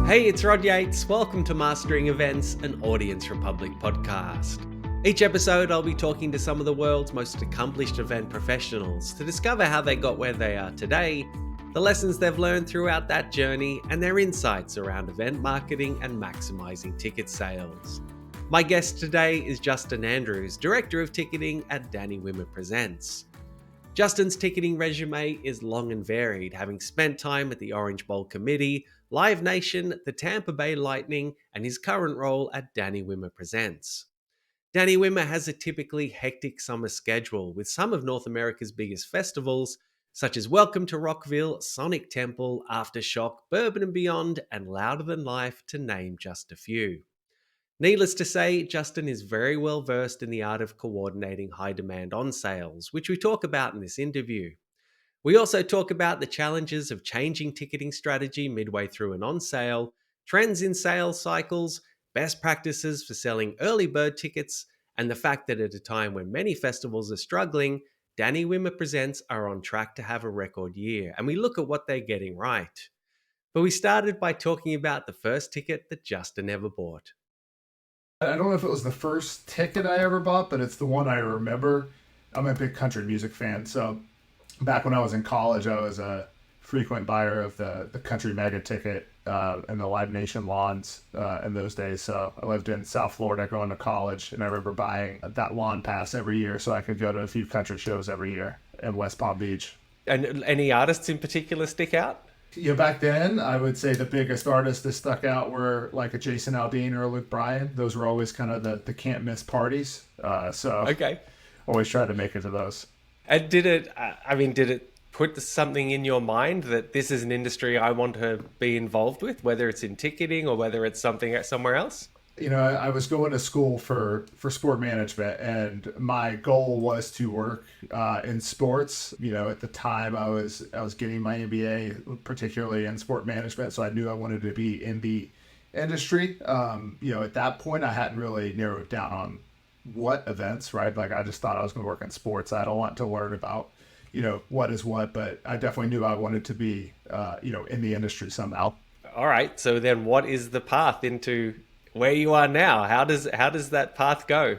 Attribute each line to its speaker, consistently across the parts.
Speaker 1: Hey, it's Rod Yates. Welcome to Mastering Events, an Audience Republic podcast. Each episode, I'll be talking to some of the world's most accomplished event professionals to discover how they got where they are today, the lessons they've learned throughout that journey, and their insights around event marketing and maximizing ticket sales. My guest today is Justin Andrews, Director of Ticketing at Danny Wimmer Presents. Justin's ticketing resume is long and varied, having spent time at the Orange Bowl Committee, Live Nation, the Tampa Bay Lightning, and his current role at Danny Wimmer Presents. Danny Wimmer has a typically hectic summer schedule with some of North America's biggest festivals, such as Welcome to Rockville, Sonic Temple, Aftershock, Bourbon and Beyond, and Louder Than Life, to name just a few. Needless to say, Justin is very well versed in the art of coordinating high-demand onsales, which we talk about in this interview. We also talk about the challenges of changing ticketing strategy midway through an onsale, trends in sales cycles, best practices for selling early bird tickets, and the fact that at a time when many festivals are struggling, Danny Wimmer Presents are on track to have a record year, and we look at what they're getting right. But we started by talking about the first ticket that Justin ever bought.
Speaker 2: I don't know if it was the first ticket I ever bought, but it's the one I remember. I'm a big country music fan, so back when I was in college, I was a frequent buyer of the country mega ticket and the Live Nation lawns in those days. So I lived in South Florida going to college, and I remember buying that lawn pass every year so I could go to a few country shows every year in West Palm Beach.
Speaker 1: And any artists in particular stick out?
Speaker 2: You know, back then, I would say the biggest artists that stuck out were like a Jason Aldean or a Luke Bryan. Those were always kind of the can't miss parties.
Speaker 1: Okay.
Speaker 2: Always tried to make it to those.
Speaker 1: And did it put something in your mind that this is an industry I want to be involved with, whether it's in ticketing or whether it's something somewhere else?
Speaker 2: You know, I was going to school for sport management, and my goal was to work in sports. You know, at the time I was getting my MBA, particularly in sport management, so I knew I wanted to be in the industry. You know, at that point I hadn't really narrowed down on what events, right? Like I just thought I was going to work in sports. I had a lot to learn about, you know, what is what, but I definitely knew I wanted to be, you know, in the industry somehow.
Speaker 1: All right. So then what is the path into where you are now? How does that path go?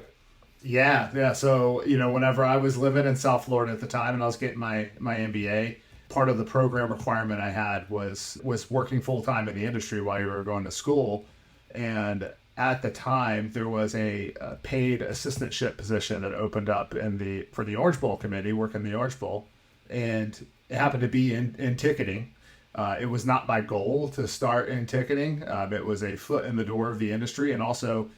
Speaker 2: Yeah. So, you know, whenever I was living in South Florida at the time and I was getting my MBA, part of the program requirement I had was working full time in the industry while you were going to school. And at the time, there was a paid assistantship position that opened up for the Orange Bowl committee, working the Orange Bowl, and it happened to be in ticketing. It was not my goal to start in ticketing. It was a foot in the door of the industry, and also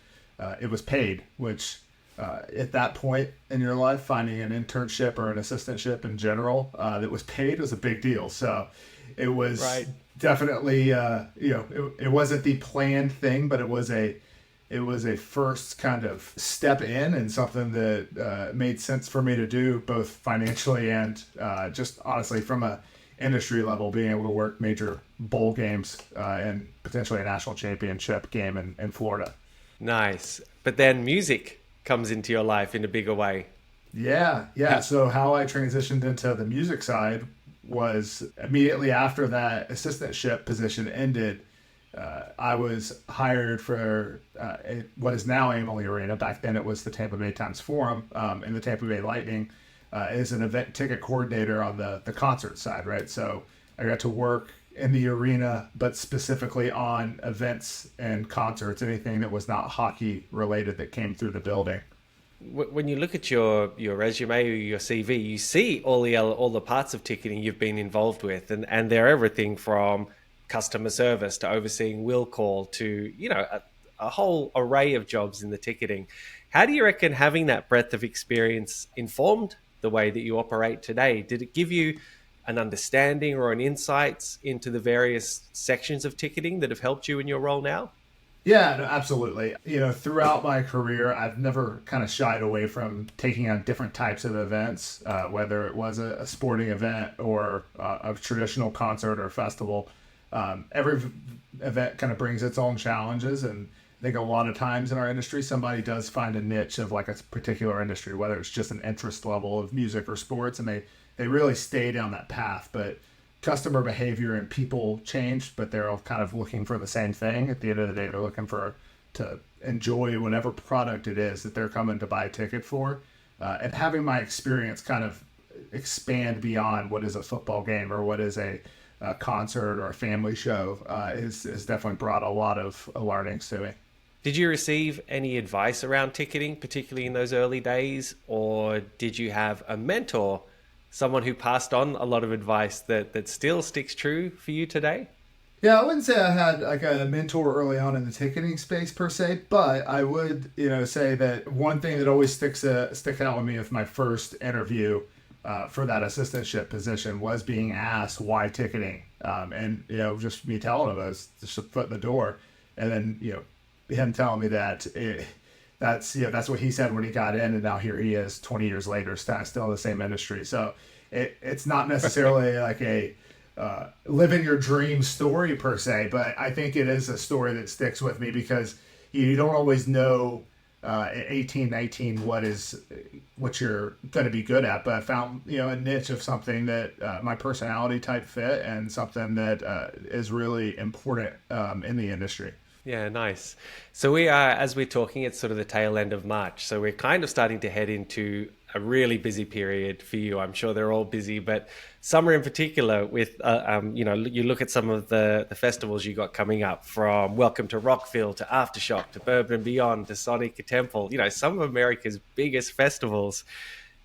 Speaker 2: it was paid, which at that point in your life, finding an internship or an assistantship in general that was paid was a big deal. So it was definitely, you know, it wasn't the planned thing, but it was a first kind of step in and something that made sense for me to do, both financially and just honestly from a industry level, being able to work major bowl games and potentially a national championship game in Florida.
Speaker 1: Nice. But then music comes into your life in a bigger way.
Speaker 2: Yeah. So how I transitioned into the music side was immediately after that assistantship position ended. I was hired for what is now Amalie Arena. Back then it was the Tampa Bay Times Forum and the Tampa Bay Lightning as an event ticket coordinator on the concert side, right? So I got to work in the arena, but specifically on events and concerts, anything that was not hockey related that came through the building.
Speaker 1: When you look at your resume or your CV, you see all the parts of ticketing you've been involved with, and they're everything from customer service to overseeing will call to, you know, a whole array of jobs in the ticketing. How do you reckon having that breadth of experience informed the way that you operate today? Did it give you an understanding or an insights into the various sections of ticketing that have helped you in your role now?
Speaker 2: Yeah, no, absolutely. You know, throughout my career, I've never kind of shied away from taking on different types of events, whether it was a sporting event or a traditional concert or festival. Every event kind of brings its own challenges, and I think a lot of times in our industry, somebody does find a niche of like a particular industry, whether it's just an interest level of music or sports, and they really stay down that path. But customer behavior and people changed, but they're all kind of looking for the same thing. At the end of the day, they're looking to enjoy whatever product it is that they're coming to buy a ticket for. And having my experience kind of expand beyond what is a football game or what is a concert or a family show is definitely brought a lot of learnings to me.
Speaker 1: Did you receive any advice around ticketing, particularly in those early days, or did you have a mentor, someone who passed on a lot of advice that still sticks true for you today?
Speaker 2: Yeah, I wouldn't say I had like a mentor early on in the ticketing space per se, but I would, say that one thing that always sticks out with me with my first interview for that assistantship position was being asked why ticketing, and just me telling him I was just a foot in the door, and then him telling me that that's what he said when he got in, and now here he is 20 years later, still in the same industry. So it's not necessarily like a living your dream story per se, but I think it is a story that sticks with me because you don't always know at 18, 19 what you're going to be good at. But I found a niche of something that my personality type fit and something that is really important in the industry.
Speaker 1: Yeah, nice. So we are, as we're talking, it's sort of the tail end of March. So we're kind of starting to head into a really busy period for you. I'm sure they're all busy, but summer in particular with, you look at some of the festivals you got coming up, from Welcome to Rockville to Aftershock to Bourbon and Beyond to Sonic Temple, some of America's biggest festivals.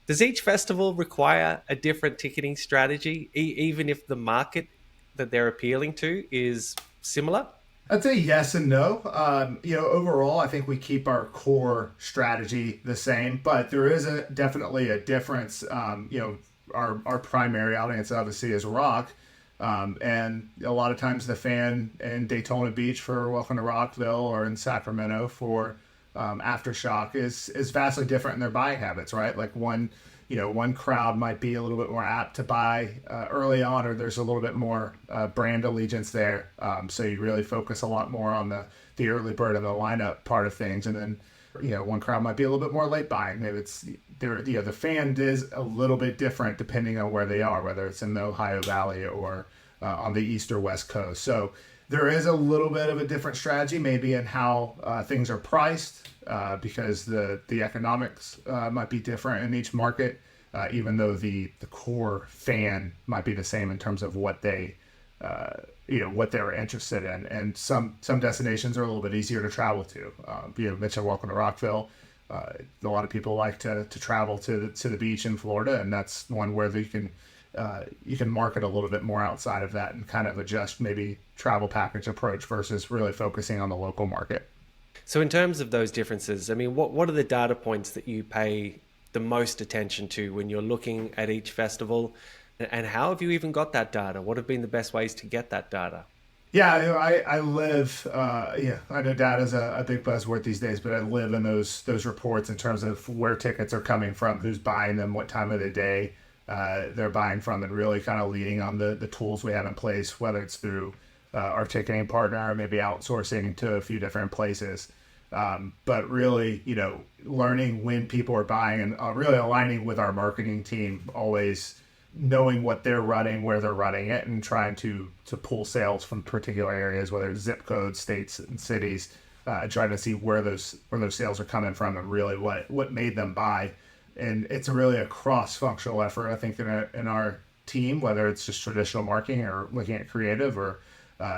Speaker 1: Does each festival require a different ticketing strategy, even if the market that they're appealing to is similar?
Speaker 2: I'd say yes and no. Overall, I think we keep our core strategy the same, but there is definitely a difference. Our primary audience obviously is rock, and a lot of times the fan in Daytona Beach for Welcome to Rockville or in Sacramento for Aftershock is vastly different in their buying habits, right? Like one crowd might be a little bit more apt to buy early on, or there's a little bit more brand allegiance there. So you really focus a lot more on the early bird and the lineup part of things. And then, one crowd might be a little bit more late buying. Maybe the fan is a little bit different depending on where they are, whether it's in the Ohio Valley or on the East or West Coast. So there is a little bit of a different strategy maybe in how things are priced, because the economics might be different in each market, even though the core fan might be the same in terms of what they what they're interested in. And some destinations are a little bit easier to travel to. You mentioned Welcome to Rockville. A lot of people like to travel to the beach in Florida, and that's one where you can market a little bit more outside of that and kind of adjust maybe travel package approach versus really focusing on the local market.
Speaker 1: So in terms of those differences, I mean, what are the data points that you pay the most attention to when you're looking at each festival? And how have you even got that data? What have been the best ways to get that data?
Speaker 2: Yeah, I live, I know data is a big buzzword these days, but I live in those reports in terms of where tickets are coming from, who's buying them, what time of the day they're buying from, and really kind of leading on the tools we have in place, whether it's through our ticketing partner or maybe outsourcing to a few different places. But really, learning when people are buying and really aligning with our marketing team, always knowing what they're running, where they're running it, and trying to pull sales from particular areas, whether it's zip codes, states, and cities, trying to see where those sales are coming from and really what made them buy. And it's really a cross-functional effort, I think, in our team, whether it's just traditional marketing or looking at creative or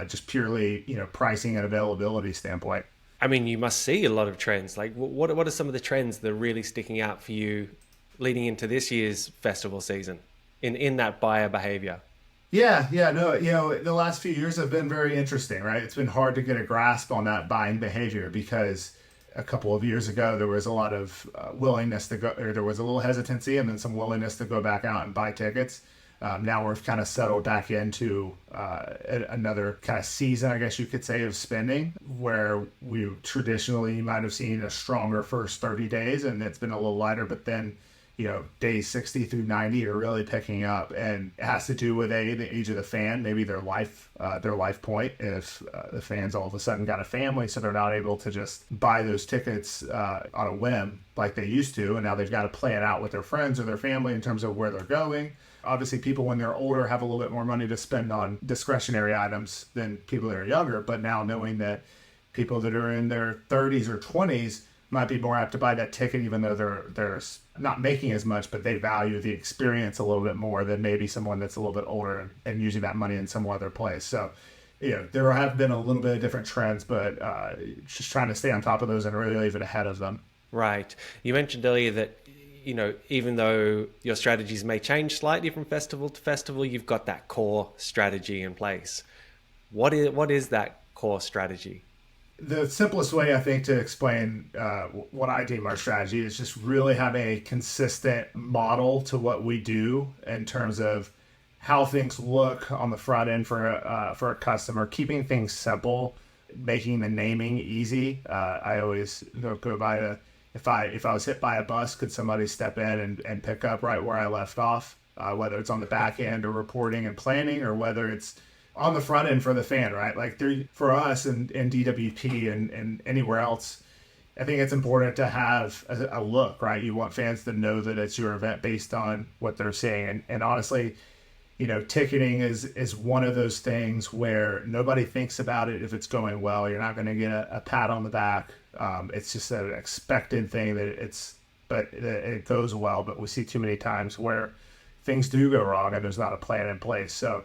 Speaker 2: just purely, pricing and availability standpoint.
Speaker 1: I mean, you must see a lot of trends. Like, what are some of the trends that are really sticking out for you leading into this year's festival season in that buyer behavior?
Speaker 2: Yeah, no, the last few years have been very interesting, right? It's been hard to get a grasp on that buying behavior because a couple of years ago there was a lot of willingness to go, or there was a little hesitancy and then some willingness to go back out and buy tickets. Now we've kind of settled back into another kind of season, I guess you could say, of spending, where we traditionally might have seen a stronger first 30 days and it's been a little lighter, but then days 60 through 90 are really picking up, and it has to do with the age of the fan, maybe their life point. If the fans all of a sudden got a family, so they're not able to just buy those tickets on a whim like they used to, and now they've got to plan it out with their friends or their family in terms of where they're going. Obviously, people when they're older have a little bit more money to spend on discretionary items than people that are younger, but now knowing that people that are in their 30s or 20s might be more apt to buy that ticket, even though they're not making as much, but they value the experience a little bit more than maybe someone that's a little bit older and using that money in some other place. So, there have been a little bit of different trends, but just trying to stay on top of those and really leave ahead of them.
Speaker 1: Right. You mentioned earlier that, even though your strategies may change slightly from festival to festival, you've got that core strategy in place. What is that core strategy?
Speaker 2: The simplest way, I think, to explain what I deem our strategy is just really having a consistent model to what we do in terms of how things look on the front end for a customer, keeping things simple, making the naming easy. I always go by if I was hit by a bus, could somebody step in and pick up right where I left off, whether it's on the back end or reporting and planning, or whether it's on the front end for the fan, right? Like for us in DWP and anywhere else, I think it's important to have a look, right? You want fans to know that it's your event based on what they're seeing. And honestly, ticketing is one of those things where nobody thinks about it if it's going well. You're not going to get a pat on the back. It's just an expected thing but it goes well. But we see too many times where things do go wrong and there's not a plan in place. So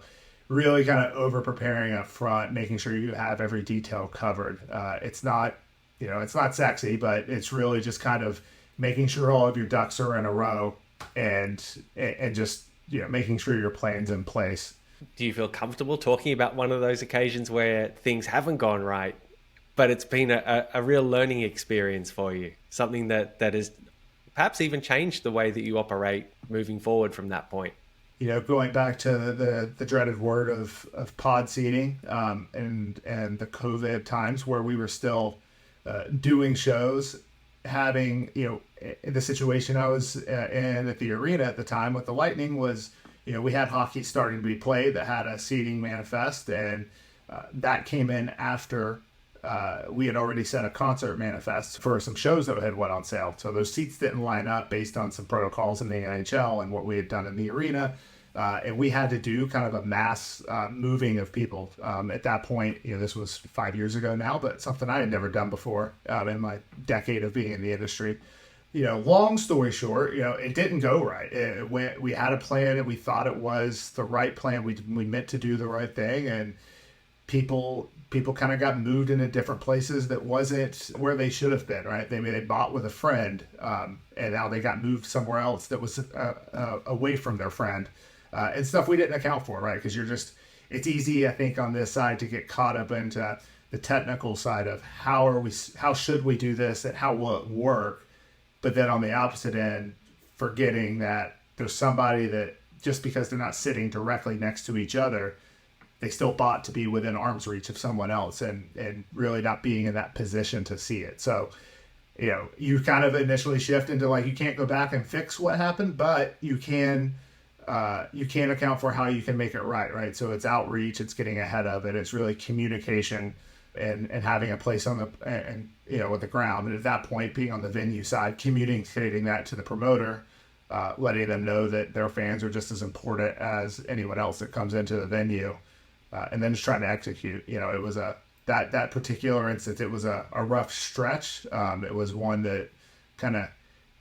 Speaker 2: really kind of over preparing up front, making sure you have every detail covered. It's not sexy, but it's really just kind of making sure all of your ducks are in a row and just, making sure your plan's in place.
Speaker 1: Do you feel comfortable talking about one of those occasions where things haven't gone right, but it's been a real learning experience for you? Something that has perhaps even changed the way that you operate moving forward from that point?
Speaker 2: Going back to the dreaded word of pod seating and the COVID times where we were still doing shows, having, the situation I was in at the arena at the time with the Lightning was, we had hockey starting to be played that had a seating manifest, and that came in after we had already set a concert manifest for some shows that had went on sale. So those seats didn't line up based on some protocols in the NHL and what we had done in the arena. And we had to do kind of a mass moving of people. At that point, this was 5 years ago now, but something I had never done before in my decade of being in the industry. Long story short, it didn't go right. We had a plan and we thought it was the right plan. We meant to do the right thing, and people kind of got moved into different places that wasn't where they should have been, right? They bought with a friend, and now they got moved somewhere else that was away from their friend. And stuff we didn't account for, right? Because it's easy, I think, on this side to get caught up into the technical side of how should we do this and how will it work? But then on the opposite end, forgetting that there's somebody that just because they're not sitting directly next to each other, they still bought to be within arm's reach of someone else and really not being in that position to see it. So, you kind of initially shift into like, you can't go back and fix what happened, but you can account for how you can make it right? So it's outreach, it's getting ahead of it, it's really communication and having a place on with the ground. And at that point, being on the venue side, communicating that to the promoter, letting them know that their fans are just as important as anyone else that comes into the venue, and then just trying to execute. It was that particular instance, it was a rough stretch. It was one that kind of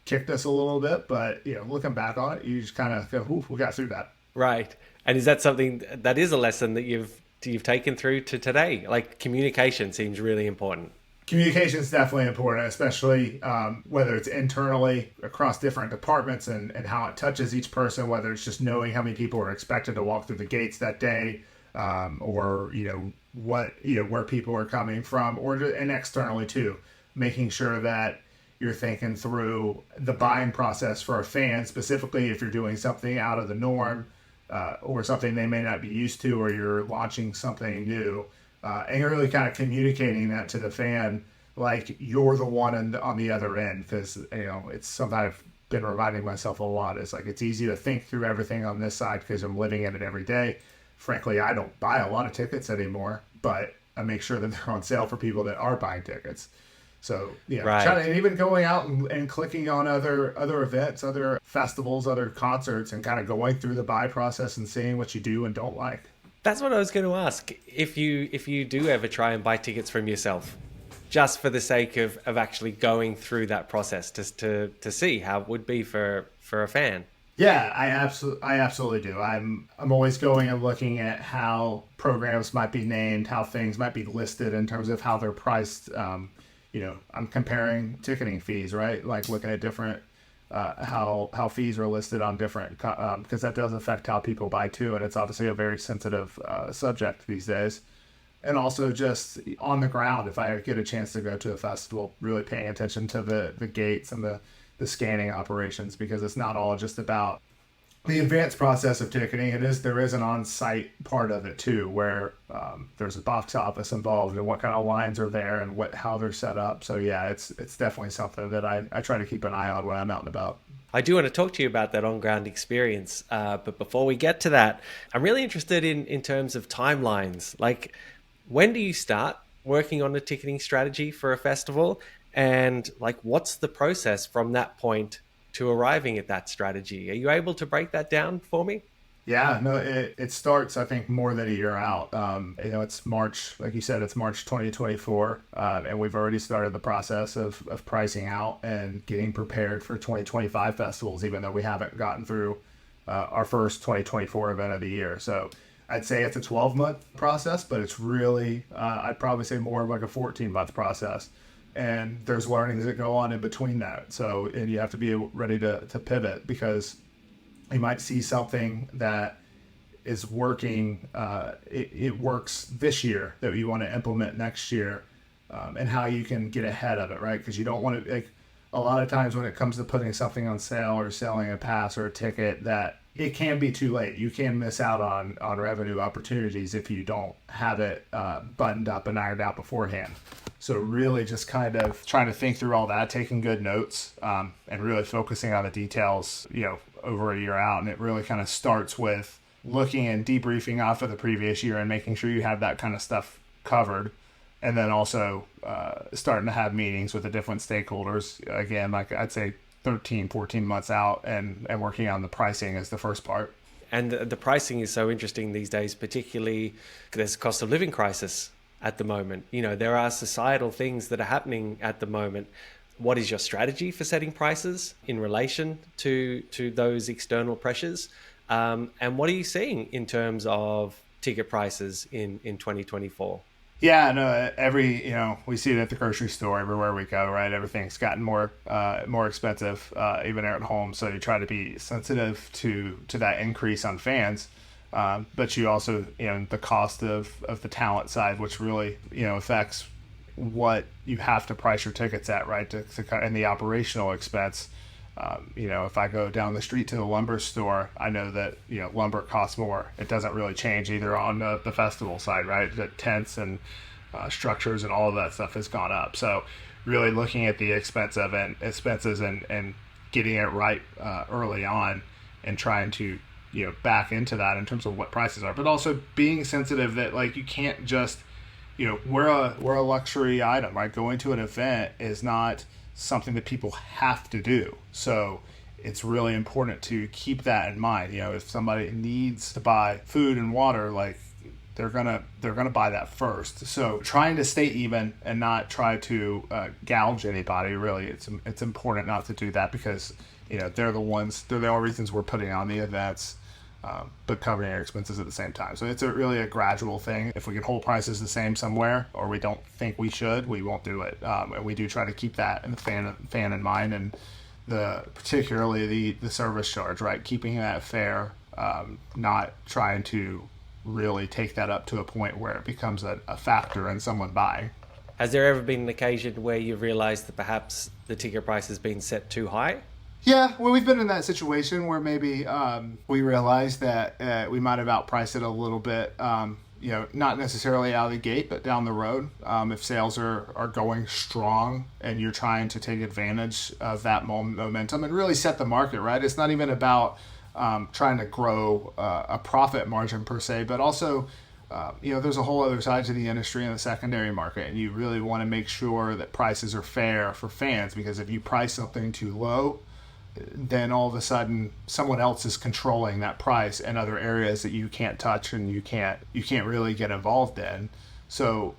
Speaker 2: kicked us a little bit, but looking back on it, you just kind of go, "Ooh, we got through that." Right.
Speaker 1: And is that something that is a lesson that you've taken through to today? Like, communication seems really important.
Speaker 2: Communication is definitely important, especially whether it's internally across different departments and how it touches each person, whether it's just knowing how many people are expected to walk through the gates that day, or where people are coming from, and externally too, making sure that you're thinking through the buying process for a fan, specifically if you're doing something out of the norm, or something they may not be used to, or you're launching something new, and you're really kind of communicating that to the fan like you're the one on the other end, because it's something I've been reminding myself a lot is like, it's easy to think through everything on this side because I'm living in it every day. Frankly, I don't buy a lot of tickets anymore, but I make sure that they're on sale for people that are buying tickets. So,
Speaker 1: right.
Speaker 2: And even going out and clicking on other events, other festivals, other concerts, and kind of going through the buy process and seeing what you do and don't like.
Speaker 1: That's what I was going to ask. If you do ever try and buy tickets from yourself, just for the sake of actually going through that process to see how it would be for a fan.
Speaker 2: Yeah, I absolutely do. I'm always going and looking at how programs might be named, how things might be listed in terms of how they're priced. I'm comparing ticketing fees, right? Like looking at different how fees are listed on different because that does affect how people buy too, and it's obviously a very sensitive subject these days. And also just on the ground, if I get a chance to go to a festival, really paying attention to the gates and the scanning operations, because it's not all just about the advanced process of ticketing. There is an on-site part of it too, where there's a box office involved and what kind of lines are there and how they're set up. So yeah, it's definitely something that I try to keep an eye on when I'm out and about.
Speaker 1: I do want to talk to you about that on-ground experience, but before we get to that, I'm really interested in terms of timelines. Like, when do you start working on a ticketing strategy for a festival? And like, what's the process from that point to arriving at that strategy? Are you able to break that down for me?
Speaker 2: Yeah, no, it starts, I think, more than a year out. It's March, like you said, it's March 2024, and we've already started the process of pricing out and getting prepared for 2025 festivals, even though we haven't gotten through our first 2024 event of the year. So I'd say it's a 12-month process, but it's really, I'd probably say more of like a 14-month process. And there's learnings that go on in between that. So, and you have to be ready to pivot, because you might see something that is working, it works this year that you want to implement next year, and how you can get ahead of it, right? Because you don't want to, like, a lot of times when it comes to putting something on sale or selling a pass or a ticket, that it can be too late. You can miss out on revenue opportunities if you don't have it buttoned up and ironed out beforehand. So really just kind of trying to think through all that, taking good notes, and really focusing on the details, over a year out. And it really kind of starts with looking and debriefing off of the previous year and making sure you have that kind of stuff covered. And then also starting to have meetings with the different stakeholders. Again, like I'd say 13, 14 months out, and working on the pricing is the first part.
Speaker 1: And the pricing is so interesting these days, particularly there's a cost of living crisis at the moment. There are societal things that are happening at the moment. What is your strategy for setting prices in relation to those external pressures? And what are you seeing in terms of ticket prices in 2024?
Speaker 2: Yeah, no, we see it at the grocery store everywhere we go, right? Everything's gotten more expensive, even here at home. So you try to be sensitive to that increase on fans. But you also, the cost of the talent side, which really, affects what you have to price your tickets at, right? And the operational expense. If I go down the street to the lumber store, I know that, lumber costs more. It doesn't really change either on the festival side, right? The tents and structures and all of that stuff has gone up. So really looking at the expenses and getting it right early on, and trying to, back into that in terms of what prices are, but also being sensitive that, like, you can't just, we're a luxury item, right? Going to an event is not something that people have to do. So it's really important to keep that in mind. If somebody needs to buy food and water, like, they're gonna buy that first. So trying to stay even and not try to gouge anybody. Really, it's important not to do that, because they're the only reasons we're putting on the events, but covering our expenses at the same time. So it's really a gradual thing. If we can hold prices the same somewhere, or we don't think we should, we won't do it. And we do try to keep that in the fan in mind, and particularly the service charge, right? Keeping that fair, not trying to really take that up to a point where it becomes a factor in someone buying.
Speaker 1: Has there ever been an occasion where you've realized that perhaps the ticket price has been set too high?
Speaker 2: Yeah, well, we've been in that situation where maybe we realized that we might have outpriced it a little bit. not necessarily out of the gate, but down the road, if sales are going strong and you're trying to take advantage of that momentum and really set the market, right? It's not even about trying to grow a profit margin per se, but also, there's a whole other side to the industry in the secondary market, and you really want to make sure that prices are fair for fans, because if you price something too low, then all of a sudden someone else is controlling that price in other areas that you can't touch and you can't really get involved in. So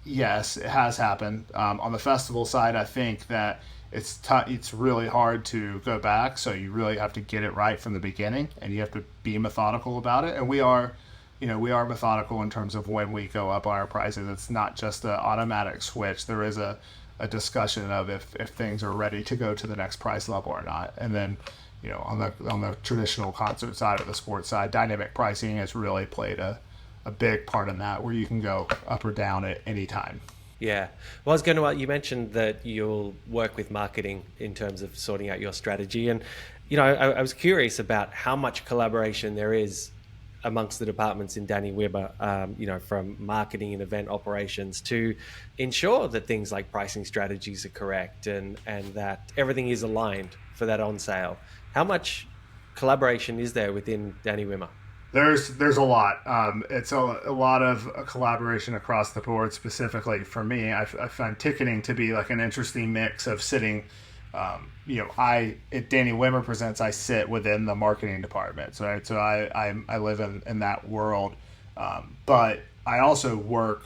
Speaker 2: yes, it has happened. On the festival side, I think that it's really hard to go back. So you really have to get it right from the beginning, and you have to be methodical about it. And we are methodical in terms of when we go up our prices. It's not just an automatic switch. There is a discussion of if things are ready to go to the next price level or not. And then, on the traditional concert side or the sports side, dynamic pricing has really played a big part in that, where you can go up or down at any time.
Speaker 1: Yeah. Well, I was going to, you mentioned that you'll work with marketing in terms of sorting out your strategy. And, I was curious about how much collaboration there is amongst the departments in Danny Wimmer, from marketing and event operations to ensure that things like pricing strategies are correct and that everything is aligned for that on sale. How much collaboration is there within Danny Wimmer?
Speaker 2: There's a lot. It's a lot of collaboration across the board. Specifically for me, I find ticketing to be like an interesting mix of sitting. At Danny Wimmer Presents, I sit within the marketing department, right? So I live in that world, but I also work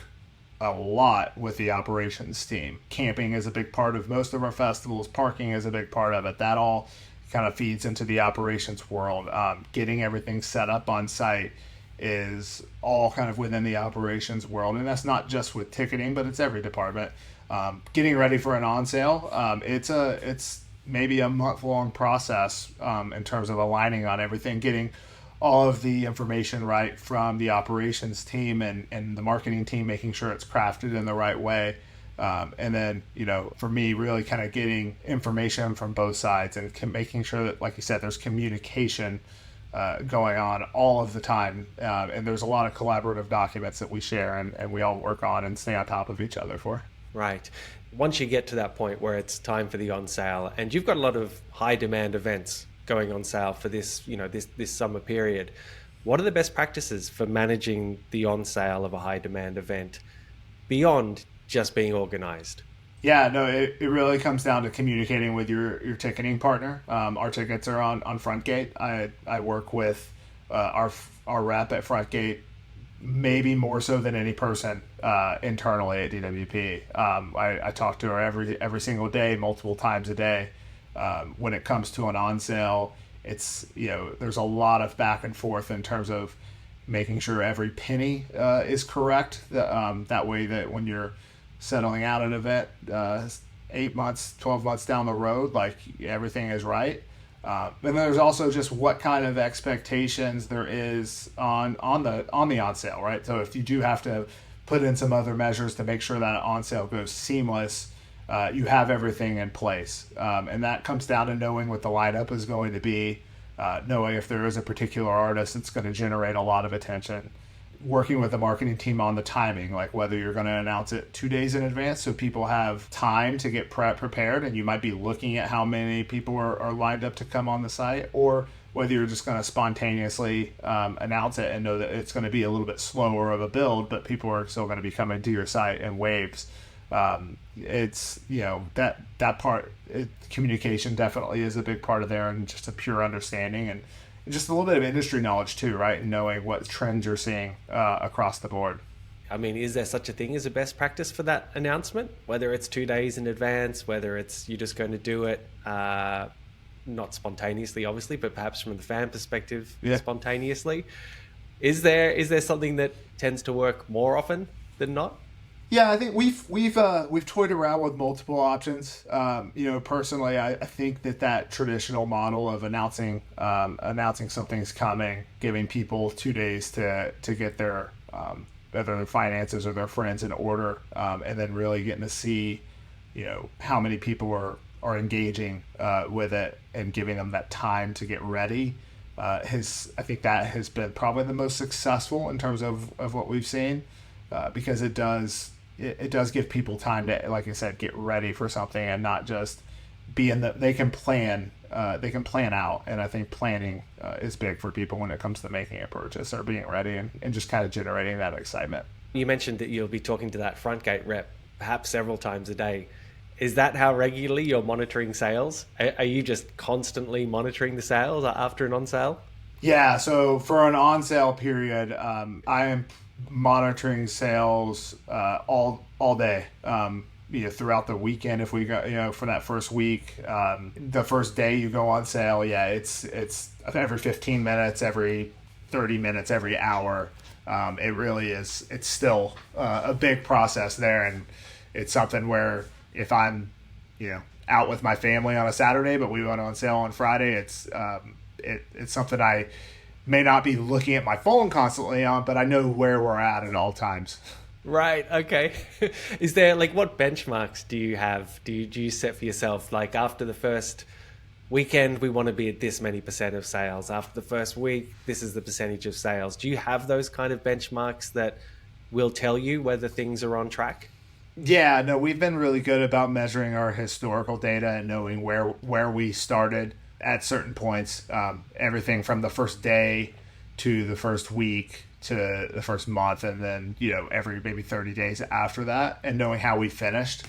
Speaker 2: a lot with the operations team. Camping is a big part of most of our festivals. Parking is a big part of it. That all kind of feeds into the operations world. Getting everything set up on site is all kind of within the operations world, and that's not just with ticketing, but it's every department. Getting ready for an on sale, it's maybe a month-long process in terms of aligning on everything, getting all of the information right from the operations team and the marketing team, making sure it's crafted in the right way. And then, for me, really kind of getting information from both sides and making sure that, like you said, there's communication going on all of the time. And there's a lot of collaborative documents that we share and we all work on and stay on top of each other for.
Speaker 1: Right. Once you get to that point where it's time for the on sale, and you've got a lot of high demand events going on sale for this, this summer period, what are the best practices for managing the on sale of a high demand event beyond just being organized?
Speaker 2: Yeah, no, it really comes down to communicating with your ticketing partner. Our tickets are on front gate. I work with our rep at front gate, maybe more so than any person internally at DWP. I talk to her every single day, multiple times a day. When it comes to an on sale, it's there's a lot of back and forth in terms of making sure every penny is correct. That way that when you're settling out an event 8 months, 12 months down the road, like everything is right. And there's also just what kind of expectations there is on the on sale, right? So if you do have to put in some other measures to make sure that on sale goes seamless, you have everything in place. And that comes down to knowing what the lineup is going to be, knowing if there is a particular artist that's going to generate a lot of attention, working with the marketing team on the timing, like whether you're going to announce it 2 days in advance so people have time to get prepared, and you might be looking at how many people are lined up to come on the site, or whether you're just going to spontaneously announce it and know that it's going to be a little bit slower of a build, but people are still going to be coming to your site in waves. It's that part, communication definitely is a big part of there, and just a pure understanding and just a little bit of industry knowledge too, right? And knowing what trends you're seeing across the board.
Speaker 1: I mean, is there such a thing as a best practice for that announcement? Whether it's 2 days in advance, whether it's you're just going to do it not spontaneously, obviously, but perhaps from the fan perspective, spontaneously. Is there something that tends to work more often than not?
Speaker 2: Yeah, I think we've toyed around with multiple options. Personally, I think that traditional model of announcing something's coming, giving people 2 days to get their whether their finances or their friends in order, and then really getting to see, how many people are engaging with it and giving them that time to get ready. I think that has been probably the most successful in terms of what we've seen, because it does give people time to, like I said, get ready for something and not just be they can plan out. And I think planning is big for people when it comes to making a purchase or being ready and just kind of generating that excitement.
Speaker 1: You mentioned that you'll be talking to that front gate rep perhaps several times a day. Is that how regularly you're monitoring sales? Are you just constantly monitoring the sales after an on sale?
Speaker 2: Yeah, so for an on sale period, I am monitoring sales all day. Throughout the weekend, if we go, for that first week, the first day you go on sale, it's every 15 minutes, every 30 minutes, every hour. It really is. It's still a big process there, and it's something where if I'm, out with my family on a Saturday, but we went on sale on Friday, it's something I may not be looking at my phone constantly on, but I know where we're at all times.
Speaker 1: Right. Okay. Is there what benchmarks do you have? Do you set for yourself? Like after the first weekend, we want to be at this many percent of sales. After the first week, this is the percentage of sales. Do you have those kind of benchmarks that will tell you whether things are on track?
Speaker 2: Yeah, no, we've been really good about measuring our historical data and knowing where we started at certain points. Everything from the first day to the first week to the first month, and then every maybe 30 days after that, and knowing how we finished.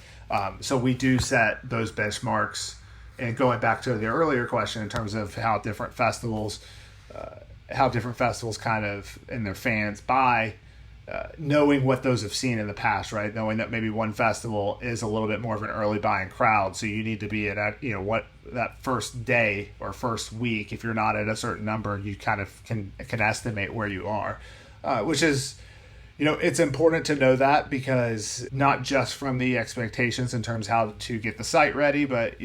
Speaker 2: So we do set those benchmarks. And going back to the earlier question in terms of how different festivals kind of and their fans buy, knowing what those have seen in the past, right? Knowing that maybe one festival is a little bit more of an early buying crowd, so you need to be at what that first day or first week. If you're not at a certain number, you kind of can estimate where you are, which is, it's important to know that, because not just from the expectations in terms of how to get the site ready, but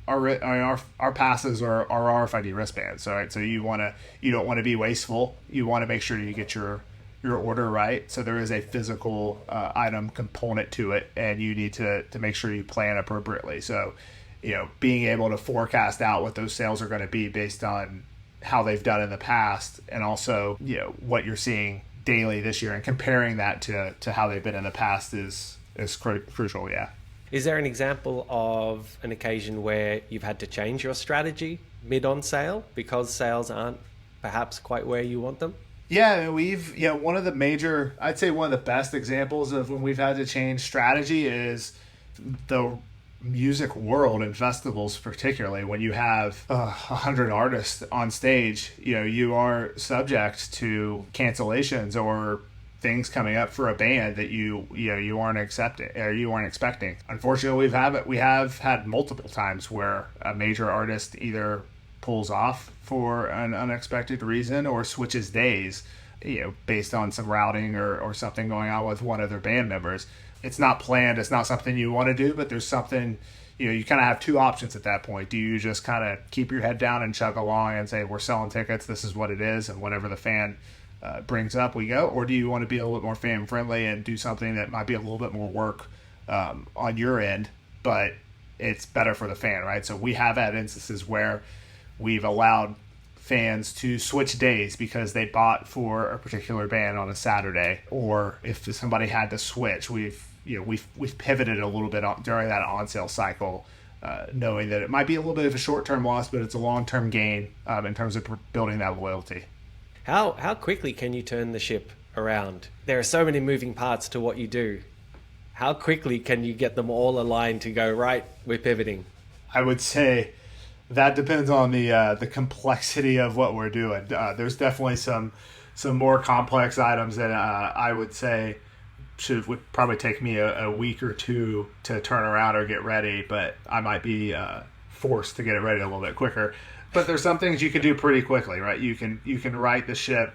Speaker 2: our passes are RFID wristbands. So you don't want to be wasteful. You want to make sure you get your order right. So there is a physical item component to it, and you need to make sure you plan appropriately. So, being able to forecast out what those sales are going to be based on how they've done in the past, and also, what you're seeing daily this year, and comparing that to how they've been in the past is crucial. Yeah.
Speaker 1: Is there an example of an occasion where you've had to change your strategy mid-on sale because sales aren't perhaps quite where you want them?
Speaker 2: Yeah, one of the best examples of when we've had to change strategy is the music world and festivals, particularly when you have 100 artists on stage. You are subject to cancellations or things coming up for a band that you aren't accepting or you aren't expecting. Unfortunately, we have had multiple times where a major artist either pulls off for an unexpected reason or switches days, based on some routing or something going on with one of their band members. It's not planned. It's not something you want to do, but there's something, you kind of have two options at that point. Do you just kind of keep your head down and chug along and say, we're selling tickets, this is what it is, and whatever the fan brings up, we go? Or do you want to be a little bit more fan friendly and do something that might be a little bit more work on your end, but it's better for the fan, right? So we have had instances where we've allowed fans to switch days because they bought for a particular band on a Saturday, or if somebody had to switch, we've pivoted a little bit during that on sale cycle, knowing that it might be a little bit of a short-term loss, but it's a long-term gain in terms of building that loyalty.
Speaker 1: How quickly can you turn the ship around? There are so many moving parts to what you do. How quickly can you get them all aligned to go, right, we're pivoting?
Speaker 2: I would say that depends on the complexity of what we're doing. There's definitely some more complex items that I would say would probably take me a week or two to turn around or get ready, but I might be forced to get it ready a little bit quicker. But there's some things you can do pretty quickly, right? You can right the ship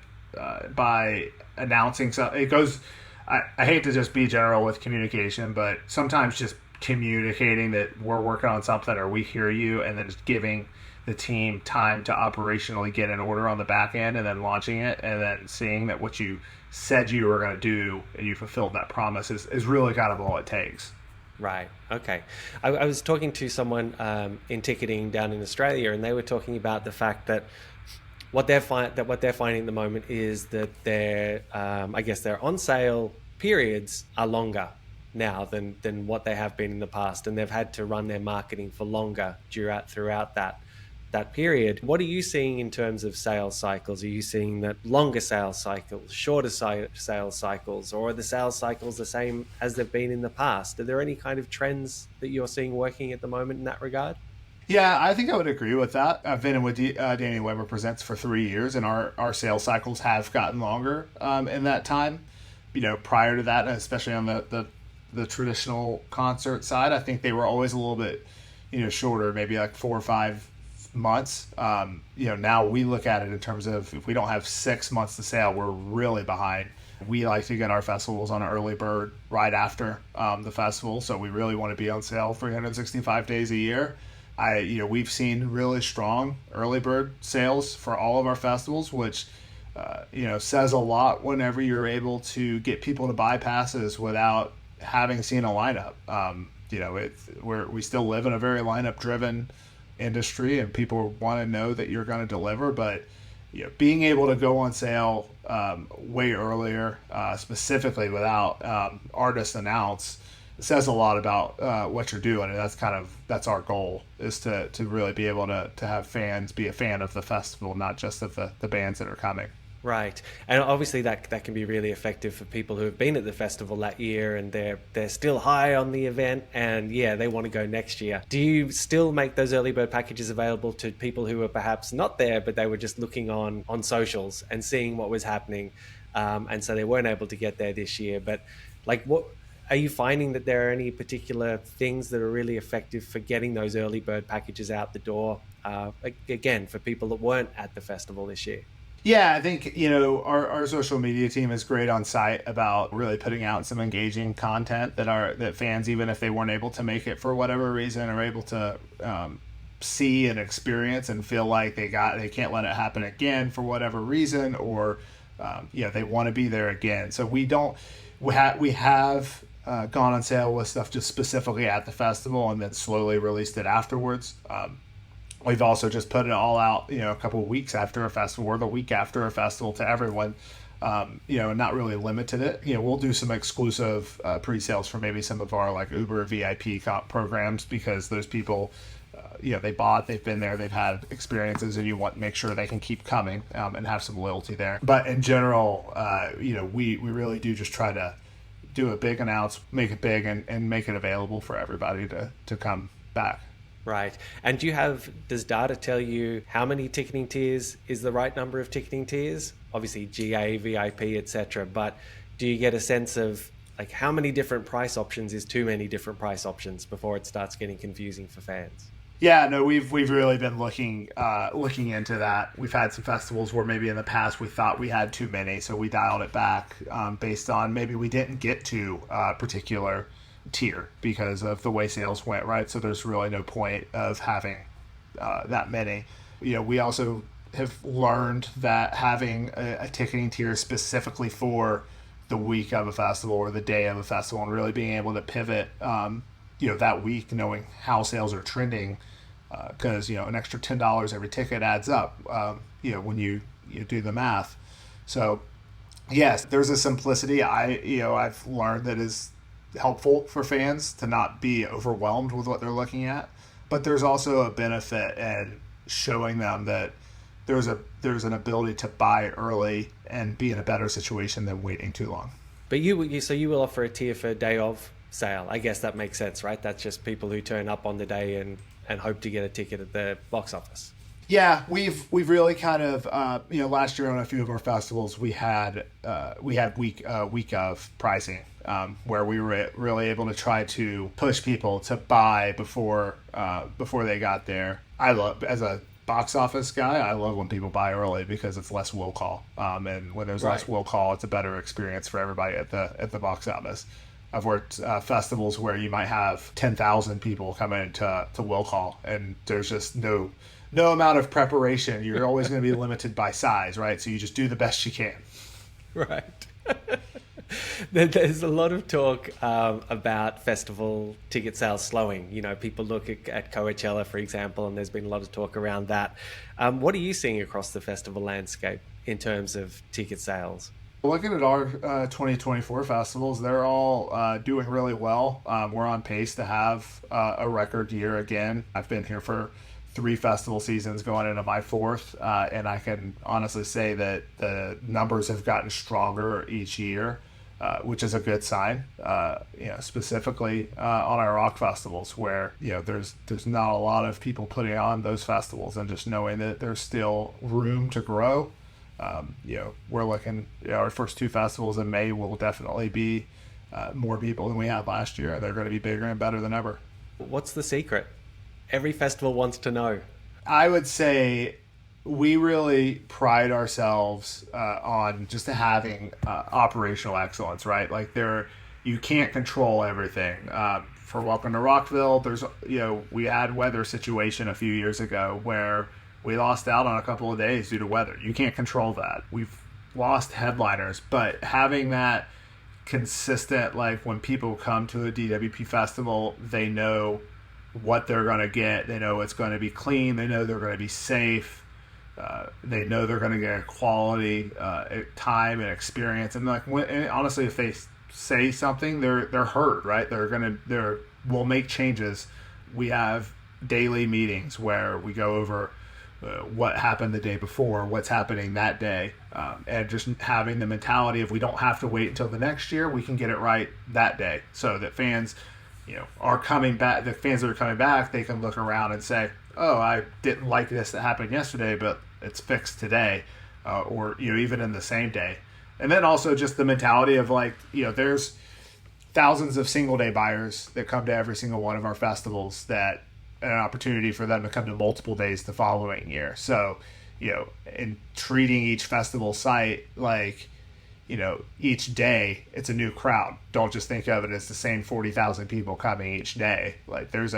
Speaker 2: by announcing something. It goes. I hate to just be general with communication, but sometimes just communicating that we're working on something or we hear you, and then just giving the team time to operationally get an order on the back end, and then launching it, and then seeing that what you said you were going to do and you fulfilled that promise is really kind of all it takes.
Speaker 1: Right. Okay. I was talking to someone in ticketing down in Australia, and they were talking about the fact that what they're finding at the moment is that their on sale periods are longer now than what they have been in the past, and they've had to run their marketing for longer throughout that period. What are you seeing in terms of sales cycles? Are you seeing that longer sales cycles, shorter sales cycles, or are the sales cycles the same as they've been in the past? Are there any kind of trends that you're seeing working at the moment in that regard?
Speaker 2: Yeah, I think I would agree with that. I've been with Danny Wimmer Presents for 3 years, and our sales cycles have gotten longer in that time. Prior to that, especially on the traditional concert side, I think they were always a little bit, shorter, maybe like 4 or 5 months. Now we look at it in terms of if we don't have 6 months to sale, we're really behind. We like to get our festivals on an early bird right after the festival, so we really want to be on sale 365 days a year. We've seen really strong early bird sales for all of our festivals, which says a lot whenever you're able to get people to buy passes without having seen a lineup. We still live in a very lineup driven industry, and people want to know that you're going to deliver, but being able to go on sale way earlier, specifically without artists announce, says a lot about what you're doing, and that's our goal, is to really be able to have fans be a fan of the festival, not just of the bands that are coming.
Speaker 1: Right. And obviously that can be really effective for people who have been at the festival that year and they're still high on the event and they want to go next year. Do you still make those early bird packages available to people who are perhaps not there, but they were just looking on socials and seeing what was happening, and so they weren't able to get there this year? But what are you finding, that there are any particular things that are really effective for getting those early bird packages out the door, again, for people that weren't at the festival this year?
Speaker 2: Yeah, I think, our social media team is great on site about really putting out some engaging content that fans, even if they weren't able to make it for whatever reason, are able to see and experience and feel like they can't let it happen again for whatever reason, or they want to be there again. So we have gone on sale with stuff just specifically at the festival and then slowly released it afterwards. We've also just put it all out, a couple of weeks after a festival or the week after a festival to everyone, and not really limited it. We'll do some exclusive pre-sales for maybe some of our Uber VIP programs, because those people, they've been there, they've had experiences, and you want to make sure they can keep coming and have some loyalty there. But in general, we really do just try to do a big announce, make it big, and make it available for everybody to come back.
Speaker 1: Right. And does data tell you how many ticketing tiers is the right number of ticketing tiers? Obviously GA, VIP, etc. But do you get a sense of how many different price options is too many different price options before it starts getting confusing for fans?
Speaker 2: Yeah, no, we've really been looking into that. We've had some festivals where maybe in the past we thought we had too many, so we dialed it back based on maybe we didn't get to a particular tier because of the way sales went, right? So there's really no point of having that many. We also have learned that having a ticketing tier specifically for the week of a festival or the day of a festival, and really being able to pivot that week, knowing how sales are trending, because an extra $10 every ticket adds up when you do the math. So yes, there's a simplicity I've learned that is helpful for fans to not be overwhelmed with what they're looking at, but there's also a benefit in showing them that there's an ability to buy early and be in a better situation than waiting too long.
Speaker 1: But you will offer a tier for day of sale. I guess that makes sense, right? That's just people who turn up on the day and hope to get a ticket at the box office.
Speaker 2: Yeah, we've really kind of last year on a few of our festivals we had week of pricing, where we were really able to try to push people to buy before they got there. As a box office guy, I love when people buy early because it's less will call, and when there's less will call, it's a better experience for everybody at the box office. I've worked festivals where you might have 10,000 people come in to will call, and there's just no amount of preparation. You're always going to be limited by size, right? So you just do the best you can.
Speaker 1: Right. There's a lot of talk about festival ticket sales slowing. People look at Coachella, for example, and there's been a lot of talk around that. What are you seeing across the festival landscape in terms of ticket sales?
Speaker 2: Looking at our 2024 festivals, they're all doing really well. We're on pace to have a record year again. I've been here for 3 festival seasons going into my 4th, and I can honestly say that the numbers have gotten stronger each year, which is a good sign. Specifically on our rock festivals, where there's not a lot of people putting on those festivals, and just knowing that there's still room to grow. We're looking. Our first 2 festivals in May will definitely be more people than we had last year. They're going to be bigger and better than ever.
Speaker 1: What's the secret? Every festival wants to know.
Speaker 2: I would say we really pride ourselves on just having operational excellence, right? Like you can't control everything. For Welcome to Rockville, there's we had weather situation a few years ago where we lost out on a couple of days due to weather. You can't control that. We've lost headliners, but having that consistent, like when people come to a DWP festival, they know what they're going to get. They know it's going to be clean. They know they're going to be safe. They know they're going to get quality time and experience. And and honestly, if they say something, they're heard, right? We'll make changes. We have daily meetings where we go over what happened the day before, what's happening that day, and just having the mentality of we don't have to wait until the next year. We can get it right that day, so that fans are coming back. The fans that are coming back, they can look around and say, oh, I didn't like this that happened yesterday, but it's fixed today, or even in the same day. And then also just the mentality of there's thousands of single day buyers that come to every single one of our festivals, that an opportunity for them to come to multiple days the following year. So, in treating each festival site like, each day it's a new crowd. Don't just think of it as the same 40,000 people coming each day. Like there is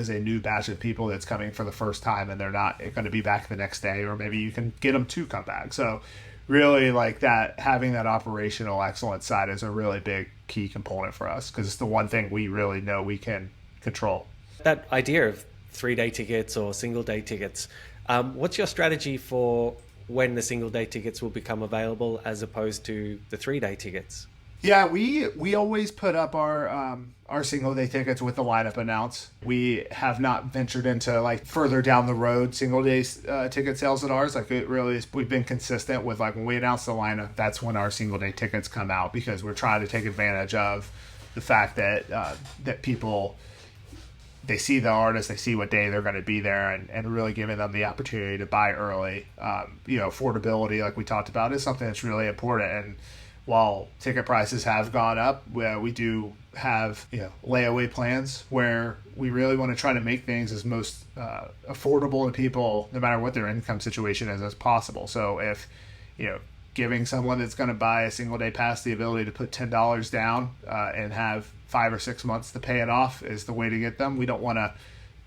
Speaker 2: a new batch of people that's coming for the first time, and they're not going to be back the next day, or maybe you can get them to come back. So really, like that, having that operational excellence side is a really big key component for us, because it's the one thing we really know we can control.
Speaker 1: That idea of 3-day tickets or single-day tickets, what's your strategy for when the single-day tickets will become available as opposed to the 3-day tickets?
Speaker 2: Yeah, we always put up our single-day tickets with the lineup announced. We have not ventured into further down the road single-day ticket sales at ours. It really is. We've been consistent with when we announce the lineup, that's when our single-day tickets come out, because we're trying to take advantage of the fact that that people, they see the artist, they see what day they're going to be there, and really giving them the opportunity to buy early. Affordability, like we talked about, is something that's really important. And while ticket prices have gone up, we do have layaway plans where we really want to try to make things as most affordable to people, no matter what their income situation is, as possible. So if giving someone that's going to buy a single day pass the ability to put $10 down and have 5 or 6 months to pay it off is the way to get them. We don't want to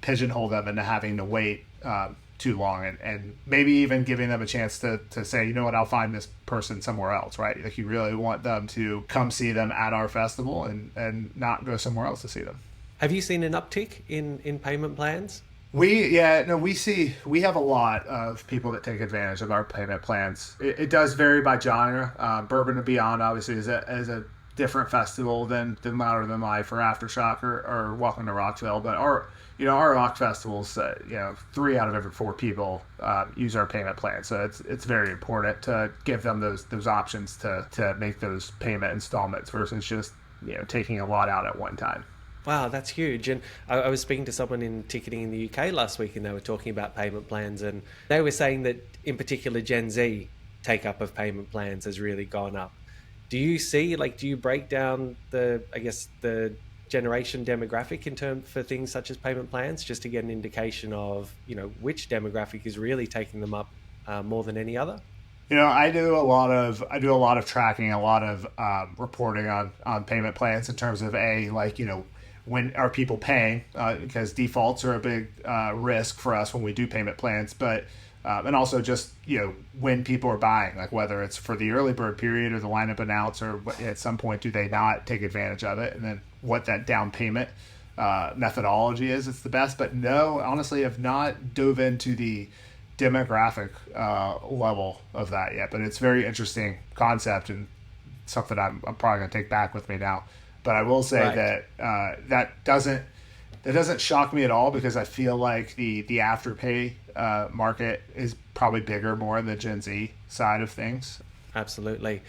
Speaker 2: pigeonhole them into having to wait too long, and maybe even giving them a chance to say, I'll find this person somewhere else, right? You really want them to come see them at our festival and not go somewhere else to see them.
Speaker 1: Have you seen an uptick in payment plans?
Speaker 2: We have a lot of people that take advantage of our payment plans. It does vary by genre. Bourbon and Beyond obviously is a different festival than Louder Than Life or Aftershock or Welcome to Rockville. But our rock festivals, 3 out of every 4 people use our payment plan. So it's very important to give them those options to make those payment installments versus just taking a lot out at one time.
Speaker 1: Wow, that's huge. And I was speaking to someone in ticketing in the UK last week, and they were talking about payment plans, and they were saying that in particular Gen Z take up of payment plans has really gone up. Do you see, do you break down the generation demographic for things such as payment plans, just to get an indication of, which demographic is really taking them up more than any other?
Speaker 2: I do a lot of tracking, a lot of reporting on payment plans in terms of when are people paying, because defaults are a big risk for us when we do payment plans. But And also just, when people are buying, like whether it's for the early bird period or the lineup announce, or at some point do they not take advantage of it, and then what that down payment methodology is. It's the best. But no, honestly, I've not dove into the demographic level of that yet. But it's very interesting concept and something I'm probably going to take back with me now. But I will say that that doesn't shock me at all, because I feel like the Afterpay market is probably bigger more in the Gen Z side of things.
Speaker 1: Absolutely.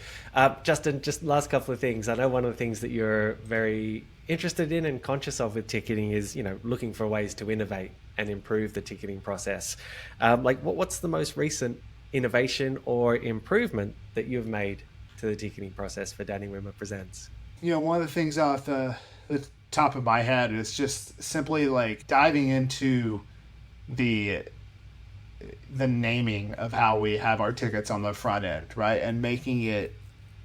Speaker 1: Justin, just last couple of things. I know one of the things that you're very interested in and conscious of with ticketing is, looking for ways to innovate and improve the ticketing process. What's the most recent innovation or improvement that you've made to the ticketing process for Danny Wimmer Presents?
Speaker 2: One of the things off the top of my head is just simply like diving into the naming of how we have our tickets on the front end, right? And making it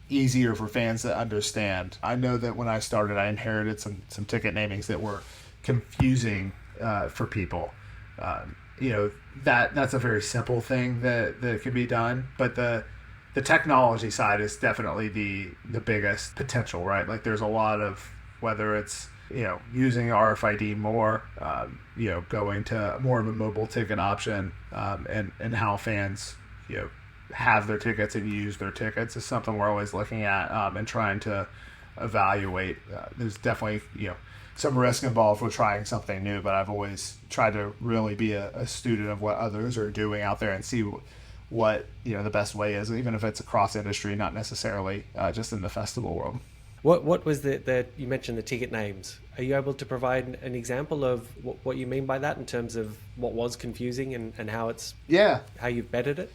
Speaker 2: easier for fans to understand. I know that when I started, I inherited some ticket namings that were confusing for people. That's a very simple thing that could be done, but the technology side is definitely the biggest potential, right? Like there's a lot of, whether it's using RFID more, going to more of a mobile ticket option, and how fans have their tickets and use their tickets is something we're always looking at and trying to evaluate. There's definitely some risk involved with trying something new, but I've always tried to really be a student of what others are doing out there and see what the best way is, even if it's across industry, not necessarily just in the festival world.
Speaker 1: What was the you mentioned the ticket names? Are you able to provide an example of what you mean by that in terms of what was confusing and how it's how you've bettered it?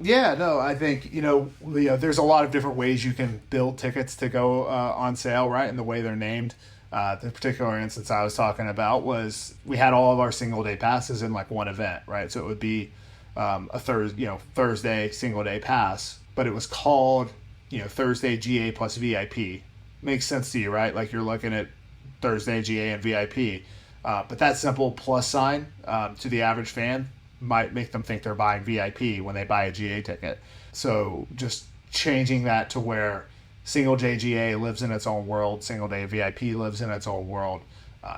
Speaker 2: Yeah, no, I think there's a lot of different ways you can build tickets to go on sale, right? And the way they're named. The particular instance I was talking about was we had all of our single day passes in like one event, right? So it would be a Thursday single day pass, but it was called Thursday GA plus VIP. Makes sense to you, right? Like you're looking at Thursday GA and VIP, but that simple plus sign to the average fan might make them think they're buying VIP when they buy a GA ticket. So just changing that to where single day GA lives in its own world, single day VIP lives in its own world.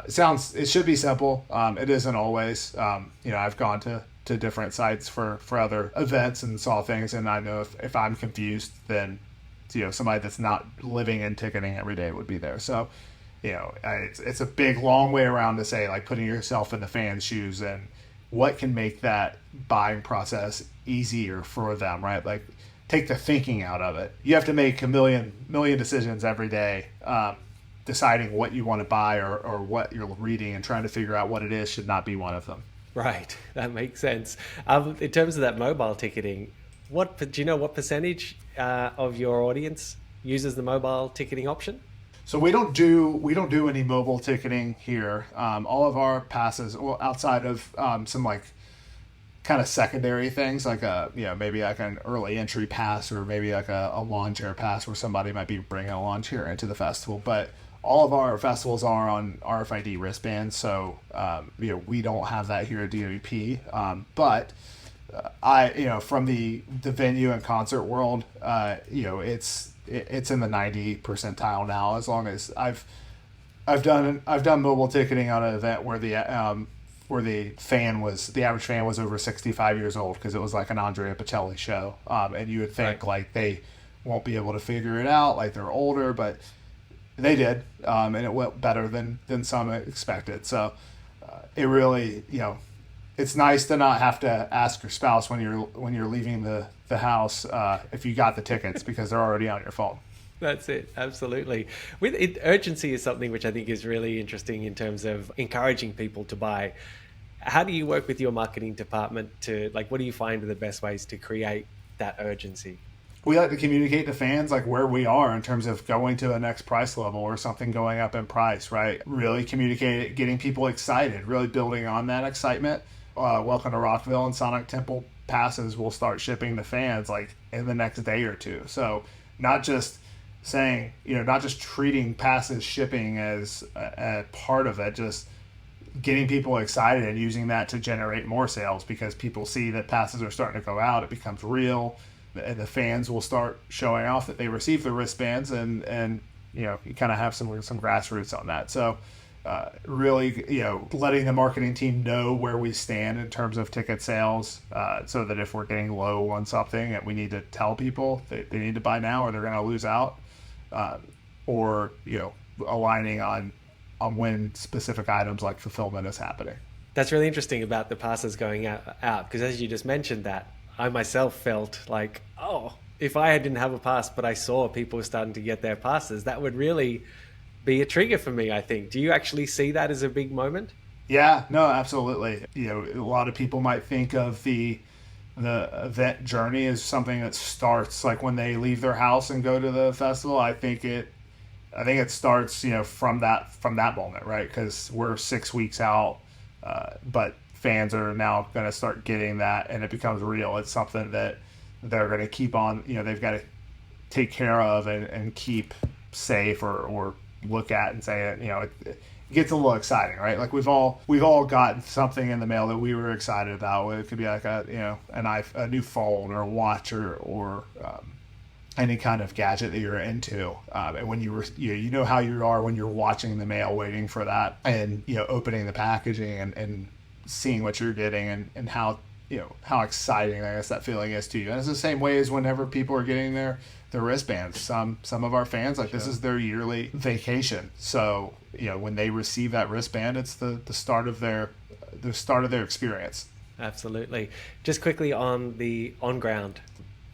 Speaker 2: It should be simple. It isn't always. I've gone to different sites for other events and saw things, and I know if I'm confused, then somebody that's not living in ticketing every day would be there. So it's a big long way around to say, like, putting yourself in the fans' shoes and what can make that buying process easier for them, right? Like, take the thinking out of it. You have to make a million decisions every day, deciding what you want to buy or what you're reading, and trying to figure out what it is should not be one of them.
Speaker 1: Right, that makes sense. In terms of that mobile ticketing, do you know what percentage of your audience uses the mobile ticketing option?
Speaker 2: So we don't do any mobile ticketing here. All of our passes, well, outside of some like kind of secondary things, like maybe like an early entry pass, or maybe like a lawn chair pass where somebody might be bringing a lawn chair into the festival. But all of our festivals are on RFID wristbands, so we don't have that here at DWP. But from the venue and concert world, it's in the 90 percentile now. As long as I've done mobile ticketing on an event where the average fan was over 65 years old, because it was like an Andrea Bocelli show, and you would think like they won't be able to figure it out, like they're older, but they did, and it went better than some expected. So it really, it's nice to not have to ask your spouse when you're leaving the house if you got the tickets, because they're already on your phone.
Speaker 1: That's it, absolutely. Urgency is something which I think is really interesting in terms of encouraging people to buy. How do you work with your marketing department what do you find are the best ways to create that urgency?
Speaker 2: We like to communicate to fans like where we are in terms of going to a next price level or something going up in price, right? Really communicate it, getting people excited, really building on that excitement. Welcome to Rockville and Sonic Temple passes will start shipping to fans like in the next day or two. So not just saying, not just treating passes shipping as a part of it, just getting people excited and using that to generate more sales, because people see that passes are starting to go out. It becomes real, and the fans will start showing off that they received the wristbands, and you kind of have some grassroots on that. So really, letting the marketing team know where we stand in terms of ticket sales, so that if we're getting low on something and we need to tell people they need to buy now or they're going to lose out, or aligning on when specific items like fulfillment is happening.
Speaker 1: That's really interesting about the passes going out because as you just mentioned that, I myself felt like, oh, if I didn't have a pass but I saw people starting to get their passes, that would really be a trigger for me, I think. Do you actually see that as a big moment?
Speaker 2: Yeah, no, absolutely. A lot of people might think of the event journey as something that starts like when they leave their house and go to the festival. I think it starts, from that moment, right? Because we're 6 weeks out, but fans are now going to start getting that, and it becomes real. It's something that they're going to keep on, they've got to take care of and keep safe or look at and say, it gets a little exciting, right? Like we've all gotten something in the mail that we were excited about. It could be like a new phone or a watch or any kind of gadget that you're into, and when you know how you are when you're watching the mail, waiting for that, and opening the packaging and seeing what you're getting, and how how exciting, I guess, that feeling is to you. And it's the same way as whenever people are getting their wristbands. Some of our fans, like, this is their yearly vacation. So when they receive that wristband, it's the start of their experience.
Speaker 1: Absolutely. Just quickly on the on-ground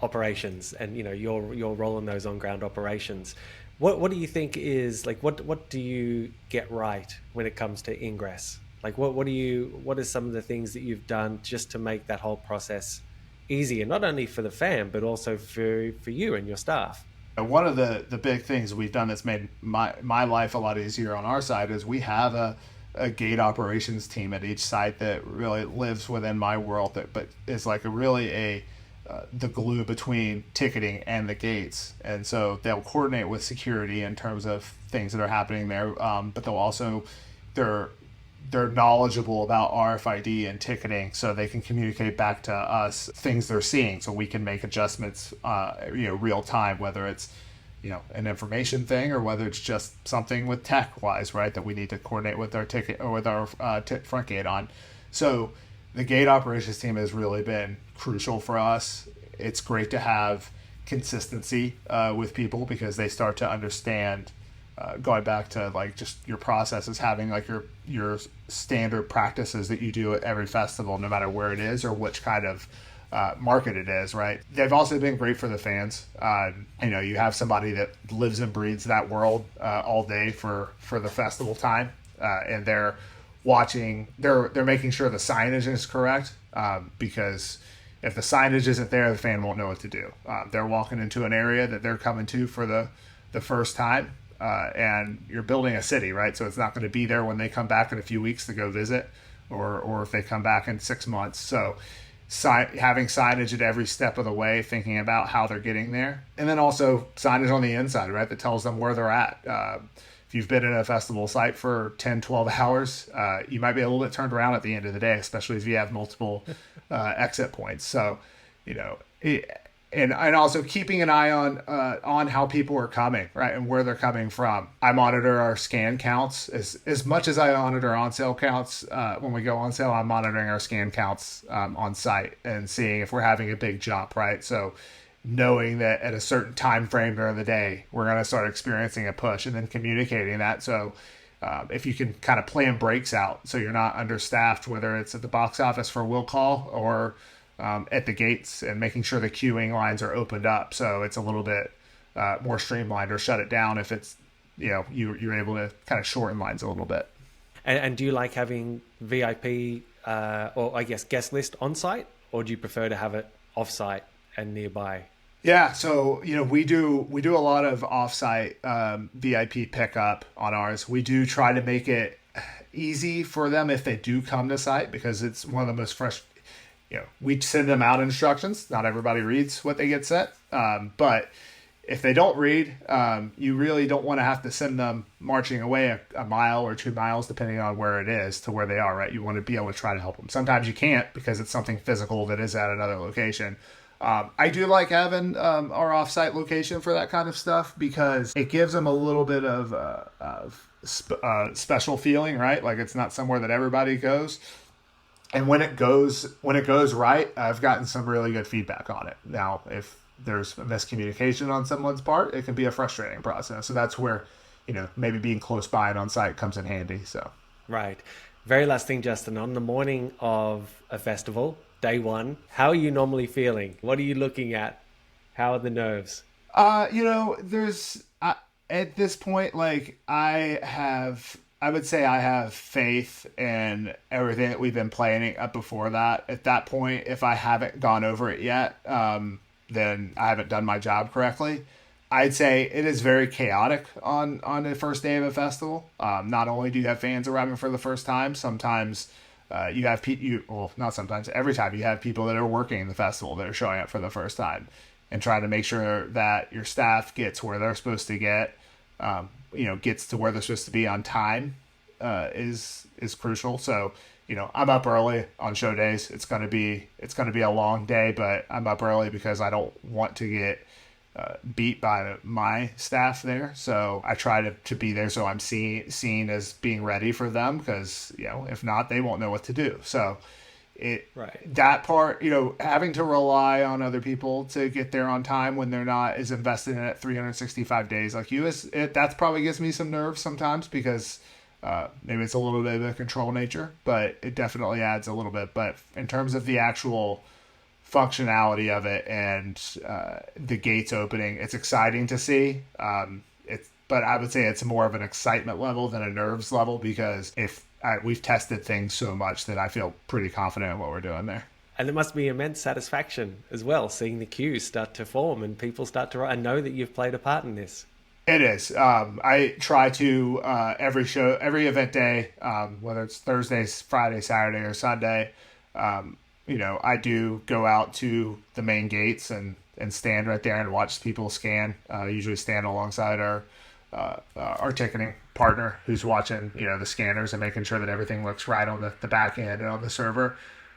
Speaker 1: operations and your role in those on-ground operations, what do you think is like, what do you get right when it comes to ingress? Like what are some of the things that you've done just to make that whole process easier, not only for the fan but also for you and your staff?
Speaker 2: And one of the big things we've done that's made my life a lot easier on our side is we have a gate operations team at each site that really lives within my world, but is like the glue between ticketing and the gates. And so they'll coordinate with security in terms of things that are happening there, but they'll also they're knowledgeable about RFID and ticketing, so they can communicate back to us things they're seeing, so we can make adjustments real time, whether it's an information thing or whether it's just something with tech wise, right, that we need to coordinate with our ticket or with our front gate on. So the gate operations team has really been crucial for us. It's great to have consistency with people, because they start to understand, going back to like just your processes, having like your standard practices that you do at every festival, no matter where it is or which kind of market it is, right? They've also been great for the fans. You have somebody that lives and breathes that world all day for the festival time, and they're watching, they're making sure the signage is correct, because if the signage isn't there, the fan won't know what to do. They're walking into an area that they're coming to for the first time, and you're building a city, right? So it's not going to be there when they come back in a few weeks to go visit, or if they come back in 6 months. So having signage at every step of the way, thinking about how they're getting there, and then also signage on the inside, right, that tells them where they're at. If you've been in a festival site for 10, 12 hours, you might be a little bit turned around at the end of the day, especially if you have multiple exit points. So, and also keeping an eye on how people are coming, right, and where they're coming from. I monitor our scan counts as much as I monitor on-sale counts. When we go on sale, I'm monitoring our scan counts on site and seeing if we're having a big jump, right? So knowing that at a certain time frame during the day, we're going to start experiencing a push, and then communicating that. So if you can kind of plan breaks out so you're not understaffed, whether it's at the box office for will call or at the gates, and making sure the queuing lines are opened up so it's a little bit more streamlined, or shut it down if it's, you're able to kind of shorten lines a little bit.
Speaker 1: And do you like having VIP or I guess guest list on site, or do you prefer to have it off site and nearby?
Speaker 2: Yeah, so we do a lot of offsite VIP pickup on ours. We do try to make it easy for them if they do come to site, because it's one of the most fresh. We send them out instructions. Not everybody reads what they get sent, but if they don't read, you really don't want to have to send them marching away a mile or 2 miles, depending on where it is, to where they are, right? You want to be able to try to help them. Sometimes you can't because it's something physical that is at another location. I do like having our offsite location for that kind of stuff because it gives them a little bit of special feeling, right? Like it's not somewhere that everybody goes. And when it goes right, I've gotten some really good feedback on it. Now, if there's a miscommunication on someone's part, it can be a frustrating process. So that's where, maybe being close by and on site comes in handy. So,
Speaker 1: right. Very last thing, Justin, on the morning of a festival, day one, how are you normally feeling? What are you looking at? How are the nerves?
Speaker 2: There's at this point, like I would say I have faith in everything that we've been planning up before that. At that point, if I haven't gone over it yet, then I haven't done my job correctly. I'd say it is very chaotic on the first day of a festival. Not only do you have fans arriving for the first time, sometimes you have not sometimes, every time you have people that are working the festival that are showing up for the first time, and trying to make sure that your staff gets where they're supposed to get, gets to where they're supposed to be on time, is crucial. So, I'm up early on show days. It's gonna be a long day, but I'm up early because I don't want to get beat by my staff there. So I try to be there so I'm seen as being ready for them, because if not, they won't know what to do. So that part, having to rely on other people to get there on time when they're not as invested in it 365 days like you is, that probably gives me some nerves sometimes, because maybe it's a little bit of a control nature, but it definitely adds a little bit. But in terms of the actual functionality of it and the gates opening, it's exciting to see. But I would say it's more of an excitement level than a nerves level, because we've tested things so much that I feel pretty confident in what we're doing there.
Speaker 1: And there must be immense satisfaction as well, seeing the queues start to form and people start to write and know that you've played a part in this.
Speaker 2: It is. I try to every event day, whether it's Thursday, Friday, Saturday, or Sunday, I do go out to the main gates and stand right there and watch people scan. I usually stand alongside our ticketing partner who's watching, the scanners and making sure that everything looks right on the back end and on the server.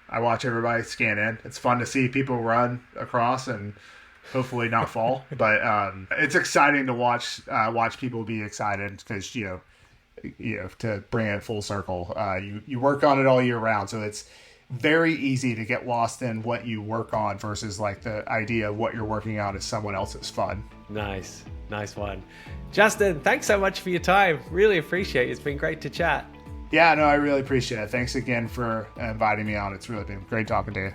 Speaker 2: I watch everybody scan in. It's fun to see people run across and hopefully not fall, but it's exciting to watch people be excited, because to bring it full circle, you work on it all year round, so it's very easy to get lost in what you work on versus like the idea of what you're working on is someone else's fun.
Speaker 1: Nice one. Justin, thanks so much for your time. Really appreciate it. It's been great to chat.
Speaker 2: Yeah, no, I really appreciate it. Thanks again for inviting me on. It's really been great talking to you.